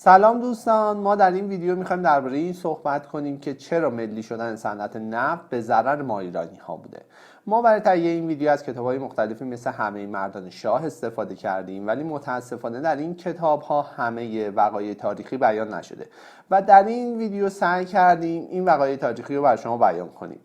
سلام دوستان، ما در این ویدیو میخوایم درباره این صحبت کنیم که چرا ملی شدن صنعت نفت به ضرر ما ایرانی ها بوده. ما برای تهیه این ویدیو از کتاب‌های مختلفی مثل همه مردان شاه استفاده کردیم، ولی متاسفانه در این کتاب‌ها همه وقایع تاریخی بیان نشده و در این ویدیو سعی کردیم این وقایع تاریخی رو بر شما بیان کنیم.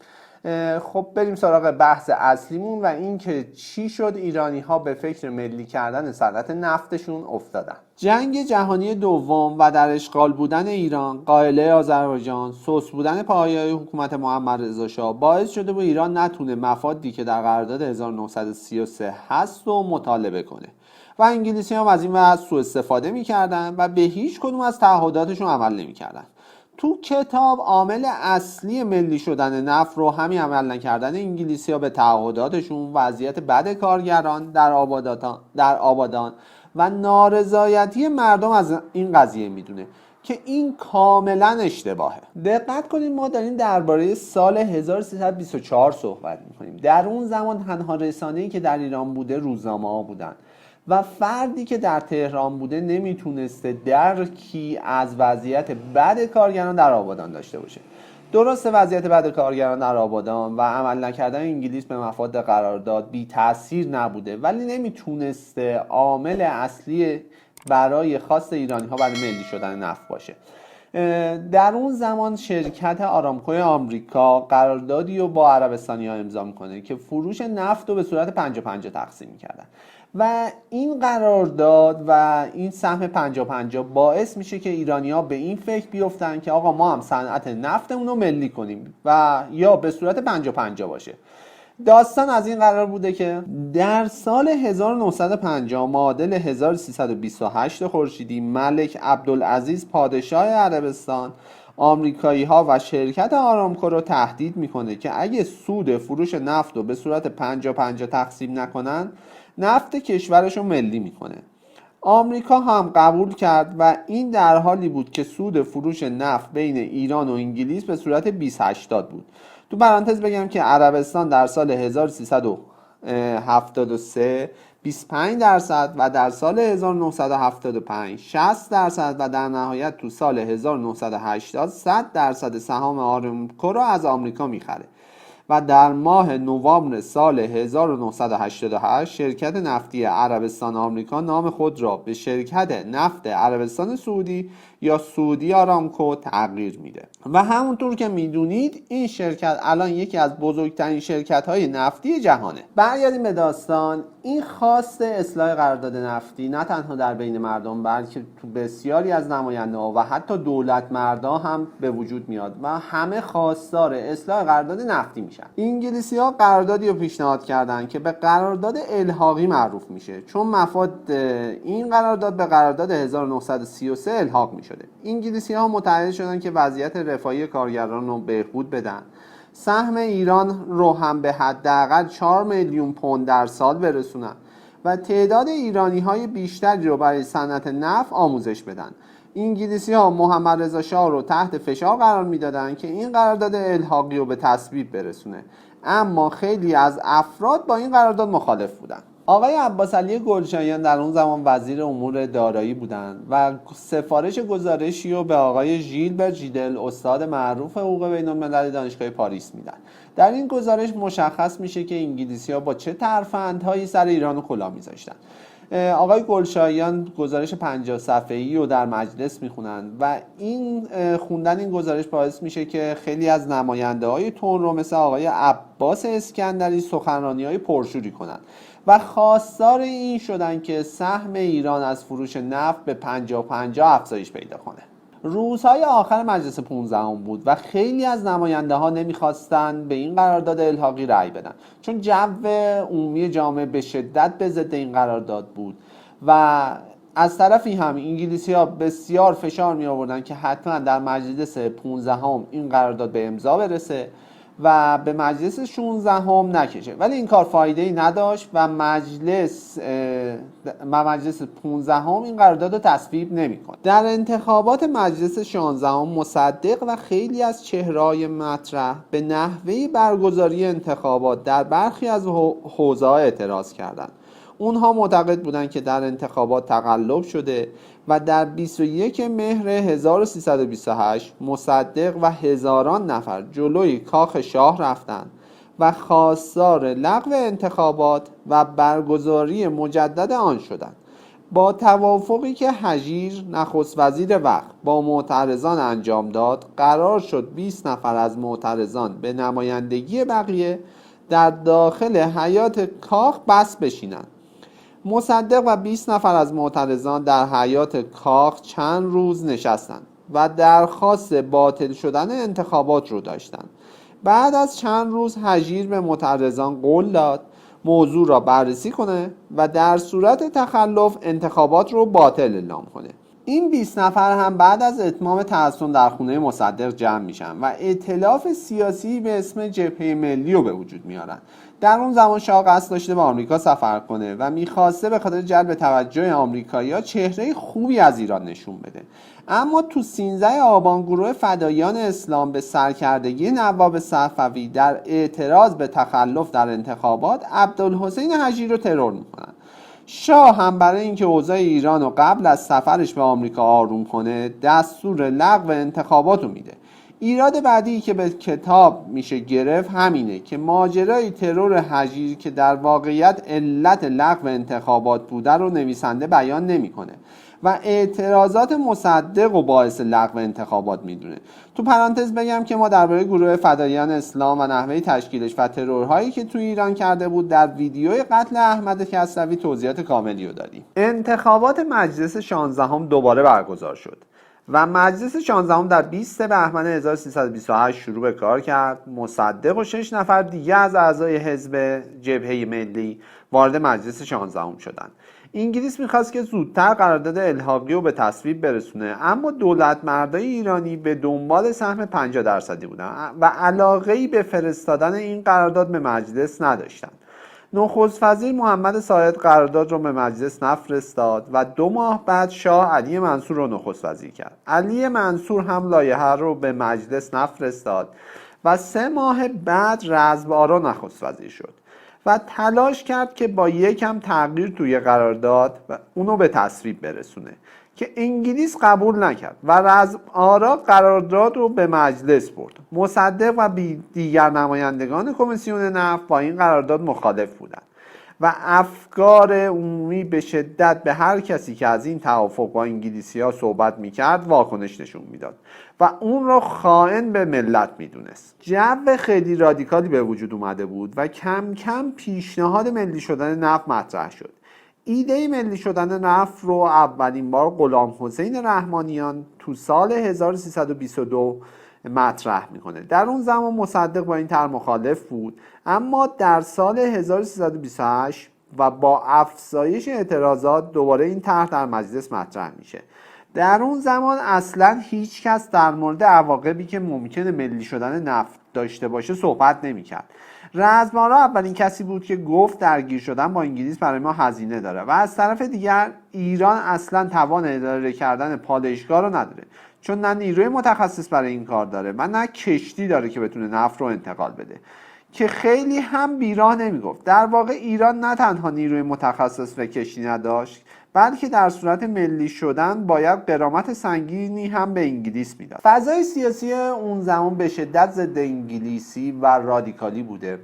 خب بریم سراغ بحث اصلیمون و این که چی شد ایرانی ها به فکر ملی کردن صنعت نفتشون افتادن. جنگ جهانی دوم و در اشغال بودن ایران، قائله آذربایجان، سوس بودن پایه‌های حکومت محمد رضا شاه باعث شده بود ایران نتونه مفادی که در قرارداد 1933 هست و مطالبه کنه و انگلیسی هم از این وضع سوء استفاده می‌کردن و به هیچ کدوم از تعهداتشون عمل نمی‌کردن. تو کتاب عامل اصلی ملی شدن نفت رو همین عمل نکردن انگلیسی‌ها به تعهداتشون، وضعیت بد کارگران در آبادان و نارضایتی مردم از این قضیه میدونه که این کاملا اشتباهه. دقت کنید ما داریم درباره سال 1324 صحبت میکنیم. در اون زمان تنها رسانه‌ای که در ایران بوده روزنامه‌ها بودن و فردی که در تهران بوده نمیتونسته درکی از وضعیت بد کارگران در آبادان داشته باشه. درسته وضعیت بد کارگران در آبادان و عمل نکردن انگلیس به مفاد قرارداد بی تأثیر نبوده، ولی نمیتونسته عامل اصلی برای خواست ایرانی ها برای ملی شدن نفت باشه. در اون زمان شرکت آرامکو آمریکا قراردادی رو با عربستانی ها امضا میکنه که فروش نفت رو به صورت 50-50 تقسیم میکردن و این قرارداد و این سهم 50-50 باعث میشه که ایرانی‌ها به این فکر بیفتن که آقا ما هم صنعت نفتمون رو ملی کنیم و یا به صورت 50-50 باشه. داستان از این قرار بوده که در سال 1950 معادل 1328 خورشیدی ملک عبدالعزیز پادشاه عربستان آمریکایی ها و شرکت آرامکو رو تهدید میکنه که اگه سود فروش نفت رو به صورت 50-50 تقسیم نکنن نفت کشورش رو ملی میکنه. آمریکا هم قبول کرد و این در حالی بود که سود فروش نفت بین ایران و انگلیس به صورت 20-80 بود. تو پرانتز بگم که عربستان در سال 1373 25% و در سال 1975 60% و در نهایت تو سال 1980 100% سهام آرامکو رو از آمریکا میخره و در ماه نوامبر سال 1988 شرکت نفتی عربستان آمریکا نام خود را به شرکت نفت عربستان سعودی یا سعودی آرامکو تغییر میده و همونطور که میدونید این شرکت الان یکی از بزرگترین شرکت‌های نفتی جهانه. برگردیم به داستان. این خواست اصلاح قرارداد نفتی نه تنها در بین مردم بلکه تو بسیاری از نماینده‌ها و حتی دولت مردا هم به وجود میاد و همه خواستار اصلاح قرارداد نفتی میشن. انگلیسی‌ها قراردادی رو پیشنهاد کردن که به قرارداد الحاقی معروف میشه چون مفاد این قرارداد به قرارداد 1933 الحاق میشده. انگلیسی‌ها متعهد شدن که وضعیت رفاهی کارگران رو بهبود بدن، سهم ایران رو هم به حداقل 4 میلیون پوند در سال برسونن و تعداد ایرانی‌های بیشتری رو برای صنعت نفت آموزش بدن. انگلیسی‌ها محمد رضا شاه رو تحت فشار قرار میدادن که این قرارداد الحاقی رو به تصویب برسونه، اما خیلی از افراد با این قرارداد مخالف بودن. آقای عباس علی گلشاییان در اون زمان وزیر امور دارایی بودند و سفارش گزارشی رو به آقای ژیلبر جیدل استاد معروف حقوق بین‌المللی دانشگاه پاریس میدن. در این گزارش مشخص میشه که انگلیسی‌ها با چه ترفندهایی سر ایران کلاه میذاشتن. آقای گلشاییان گزارش 50 صفحه‌ای رو در مجلس میخونن و این خوندن این گزارش باعث میشه که خیلی از نماینده‌های تندرو مثل آقای عباس اسکندری سخنرانی‌های پرشوری کنن و خواستار این شدن که سهم ایران از فروش نفت به 50-50 افزایش پیدا کنه. روزهای آخر مجلس 15 بود و خیلی از نماینده ها نمیخواستن به این قرارداد الحاقی رأی بدن چون جو عمومی جامعه به شدت به ضد این قرارداد بود و از طرفی هم انگلیسی ها بسیار فشار می آوردن که حتما در مجلس 15 این قرارداد به امضا برسه و به مجلس 16 نکشه، ولی این کار فایده ای نداشت و مجلس 15 این قرارداد رو تصویب نمی‌کنه. در انتخابات مجلس 16 مصدق و خیلی از چهره‌های مطرح به نحوه برگزاری انتخابات در برخی از حوزه‌ها اعتراض کردند. اونها معتقد بودند که در انتخابات تقلب شده و در 21 مهر 1328 مصدق و هزاران نفر جلوی کاخ شاه رفتند و خواستار لغو انتخابات و برگزاری مجدد آن شدند. با توافقی که هژیر نخست وزیر وقت با معترضان انجام داد، قرار شد 20 نفر از معترضان به نمایندگی بقیه در داخل حیاط کاخ بس بشینند. مصدق و 20 نفر از معترضان در حیاط کاخ چند روز نشستند و درخواست باطل شدن انتخابات رو داشتند. بعد از چند روز هژیر به معترضان قول داد موضوع را بررسی کنه و در صورت تخلف انتخابات رو باطل اعلام کنه. این 20 نفر هم بعد از اتمام تعصب در خونه مصدق جمع میشن و ائتلاف سیاسی به اسم جبهه ملی رو به وجود میارن. در اون زمان شاه قصد داشته به آمریکا سفر کنه و میخواسته به خاطر جلب توجه آمریکایی‌ها چهره خوبی از ایران نشون بده. اما تو 13 آبان گروه فداییان اسلام به سرکردگی نواب صفوی در اعتراض به تخلف در انتخابات عبدالحسین هژیر رو ترور میکنن. شاه هم برای اینکه اوضاع ایران رو قبل از سفرش به آمریکا آروم کنه دستور لغو انتخابات رو میده. ایراد بعدی که به کتاب میشه گرفت همینه که ماجرای ترور هژیر که در واقعیت علت لغو انتخابات بوده رو نویسنده بیان نمیکنه و اعتراضات مصدق و باعث لغو انتخابات میدونه. تو پرانتز بگم که ما درباره گروه فداییان اسلام و نحوه تشکیلش و ترورهایی که تو ایران کرده بود در ویدیوی قتل احمد کسروی توضیحات کاملی رو دادیم. انتخابات مجلس 16 دوباره برگزار شد و مجلس 16 در 20 بهمن 1328 شروع به کار کرد. مصدق و 6 نفر دیگه از اعضای حزب جبهه ملی وارد مجلس 16 شدند. انگلیس میخواست که زودتر قرارداد الحاقی رو به تصویب برسونه، اما دولت مردای ایرانی به دنبال سهم 50% بودن و علاقه‌ای به فرستادن این قرارداد به مجلس نداشتند. نخست وزیر محمد ساعد قرارداد رو به مجلس نفرستاد و 2 ماه بعد شاه علی منصور رو نخست وزیر کرد. علی منصور هم لایحه رو به مجلس نفرستاد و 3 ماه بعد رزم‌آرا نخست وزیر شد و تلاش کرد که با یکم تغییر توی قرارداد و اونو به تصویب برسونه که انگلیس قبول نکرد و رزم‌آرا قرارداد رو به مجلس برد. مصدق و دیگر نمایندگان کمیسیون نفت با این قرارداد مخالف بودند و افکار عمومی به شدت به هر کسی که از این توافق با انگلیسی‌ها صحبت می‌کرد واکنش نشون میداد و اون را خائن به ملت میدونست. جو خیلی رادیکالی به وجود اومده بود و کم کم پیشنهاد ملی شدن نفت مطرح شد. ایده ملی شدن نفت رو اولین بار غلام حسین رحمانیان تو سال 1322 مطرح میکنه. در اون زمان مصدق با این طرح مخالف بود، اما در سال 1328 و با افزایش اعتراضات دوباره این طرح در مجلس مطرح میشه. در اون زمان اصلا هیچ کس در مورد عواقبی که ممکنه ملی شدن نفت داشته باشه صحبت نمیکرد. رزم‌آرا اولین کسی بود که گفت درگیر شدن با انگلیس برای ما هزینه داره و از طرف دیگر ایران اصلا توان اداره کردن پالایشگاه رو نداره، چون نه نیروی متخصص برای این کار داره و نه کشتی داره که بتونه نفت رو انتقال بده، که خیلی هم بیراه نمیگفت. در واقع ایران نه تنها نیروی متخصص و کشتی نداشت، بلکه در صورت ملی شدن باید غرامت سنگینی هم به انگلیس میداد. فضای سیاسی اون زمان به شدت ضد انگلیسی و رادیکالی بوده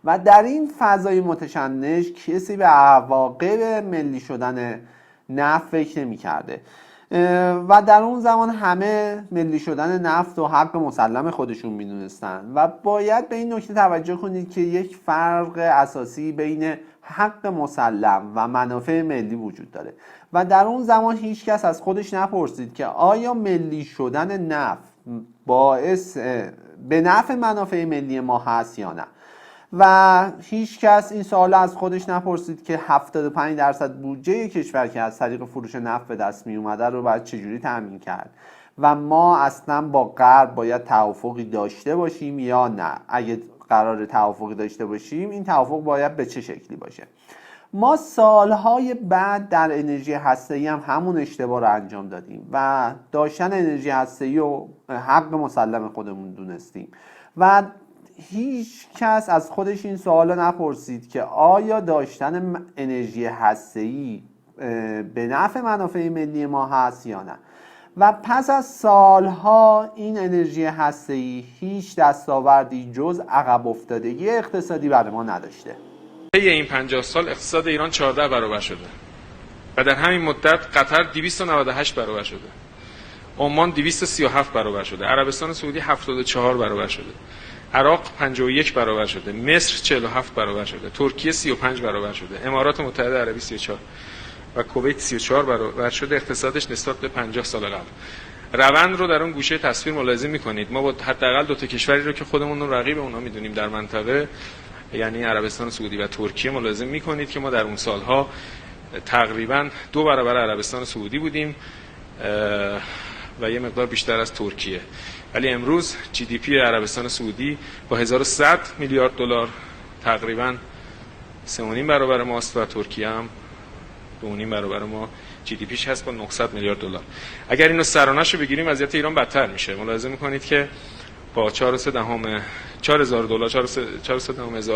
و در این فضای متشنج کسی به عواقب ملی شدن نفت فکر نمی‌کرده و در اون زمان همه ملی شدن نفت و حق مسلم خودشون میدونستن و باید به این نکته توجه کنید که یک فرق اساسی بین حق مسلم و منافع ملی وجود داره و در اون زمان هیچ کس از خودش نپرسید که آیا ملی شدن نفت باعث به نفع منافع ملی ما هست یا نه، و هیچ کس این سوال از خودش نپرسید که 75% بودجه کشور که از طریق فروش نفت به دست می اومده رو باید چجوری تامین کرد و ما اصلا با غرب باید توافقی داشته باشیم یا نه. اگه قرار توافقی داشته باشیم این توافق باید به چه شکلی باشه. ما سالهای بعد در انرژی هسته‌ای هم همون اشتباه رو انجام دادیم و داشتن انرژی هسته‌ای رو حق مسلم خودمون دونستیم و هیچ کس از خودش این سوال رو نپرسید که آیا داشتن انرژی هسته‌ای به نفع منافع ملی ما هست یا نه. و پس از سالها این انرژی هسته‌ای هیچ دستاوردی جز عقب افتادگی اقتصادی برای ما نداشته. طی این 50 سال اقتصاد ایران 14 برابر شده و در همین مدت قطر 298 برابر شده، عمان 237 برابر شده، عربستان سعودی 74 برابر شده، عراق 51 برابر شده، مصر 47 برابر شده، ترکیه 35 برابر شده، امارات متحده عربی 34 و کویت 34 برابر شده اقتصادش نسبت به 50 سال قبل. روند رو در اون گوشه تصویر ملاحظه می‌کنید. ما با حداقل دو تا کشوری رو که خودمون رو رقیب اونها می‌دونیم در منطقه، یعنی عربستان سعودی و ترکیه، ملاحظه می‌کنید که ما در اون سالها تقریباً 2 برابر عربستان سعودی بودیم و یه مقدار بیشتر از ترکیه. ولی امروز جی دی پی عربستان سعودی با 1100 میلیارد دلار تقریباً 3.5 برابر ماست و ترکیه هم 2.5 برابر ما جی دی پیش هست با 900 میلیارد دلار. اگر اینو سرانه‌شو بگیریم وضعیت ایران بدتر میشه. ملاحظه میکنید که با 4000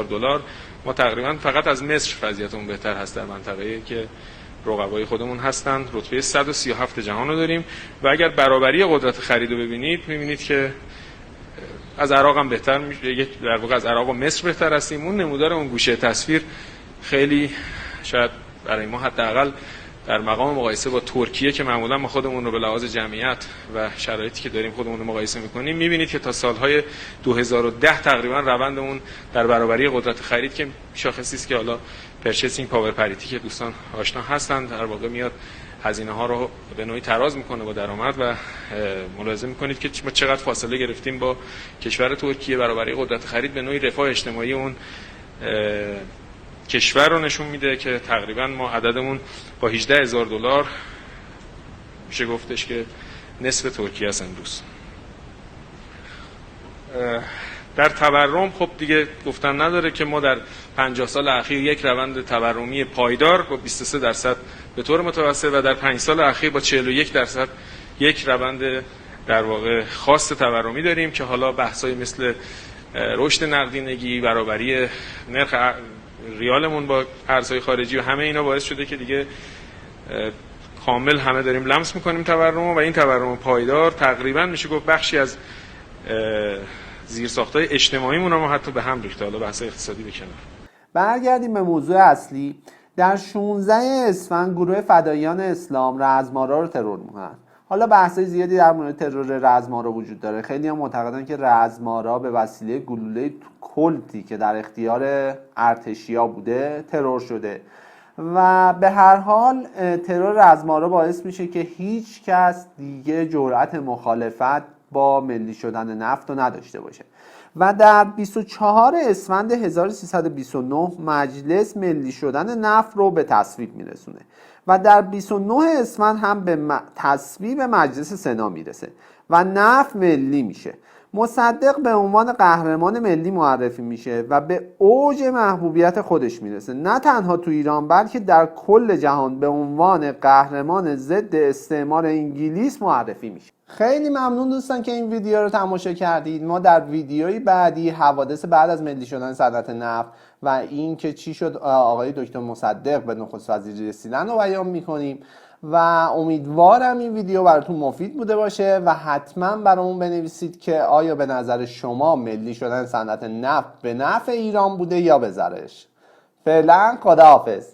دلار ما تقریبا فقط از مصر وضعیتمون بهتر هست در منطقه‌ای که رقبای خودمون هستن. رتبه 137 جهان رو داریم و اگر برابری قدرت خرید رو ببینید میبینید که از عراق هم بهتر میشه، در واقع از عراق و مصر بهتر هستیم. اون نمودار اون گوشه تصویر خیلی شاید برای ما حداقل در مقام مقایسه با ترکیه که معمولا ما خودمون رو به لحاظ جمعیت و شرایطی که داریم خودمون رو مقایسه می‌کنیم، می‌بینید که تا سالهای 2010 تقریبا روندمون در برابری قدرت خرید که شاخصی است که حالا پرچیسینگ پاور پریتی که دوستان آشنا هستند، در واقع میاد هزینه ها رو به نوعی تراز میکنه با درآمد و ملاحظه میکنید که ما چقدر فاصله گرفتیم با کشور ترکیه. برابری قدرت خرید به نوعی رفاه اجتماعی اون کشور رو نشون میده که تقریبا ما عددمون با 18000 دلار میشه گفتش که نصف ترکیه است امروز. در تورم خب دیگه گفتن نداره که ما در 50 سال اخیر یک روند تورمی پایدار با 23% به طور متوسط و در 5 سال اخیر با 41% یک روند در واقع خاص تورمی داریم که حالا بحثای مثل رشد نقدینگی، برابری نرخ ریالمون با ارزهای خارجی و همه اینا باعث شده که دیگه کامل همه داریم لمس میکنیم تورم و این تورم پایدار تقریبا میشه گفت بخشی از زیرساخت‌های اجتماعیمون رو ما حتی به هم ریخته. حالا بحث اقتصادی به کنار. برگردیم به موضوع اصلی. در 16 اسفند گروه فداییان اسلام رزمارا رو ترور میکنن. حالا بحثای زیادی در مورد ترور رزمارا وجود داره. خیلی هم معتقدن که رزمارا به وسیله گلوله کلتی که در اختیار ارتشیا بوده ترور شده و به هر حال ترور رزمارا باعث میشه که هیچ کس دیگه جرأت مخالفت با ملی شدن نفت رو نداشته باشه و در 24 اسفند 1329 مجلس ملی شدن نفت رو به تصویب میرسونه و در 29 اسفند هم به تصویب مجلس سنا میرسه و نفت ملی میشه. مصدق به عنوان قهرمان ملی معرفی میشه و به اوج محبوبیت خودش میرسه، نه تنها تو ایران بلکه در کل جهان به عنوان قهرمان ضد استعمار انگلیس معرفی میشه. خیلی ممنون دوستان که این ویدیو رو تماشا کردید. ما در ویدیوی بعدی حوادث بعد از ملی شدن صنعت نفت و این که چی شد آقای دکتر مصدق به نخست وزیری رسیدن رو بیان میکنیم و امیدوارم این ویدیو براتون مفید بوده باشه و حتما برامون بنویسید که آیا به نظر شما ملی شدن صنعت نفت به نفع ایران بوده یا به ضررش. فعلا خداحافظ.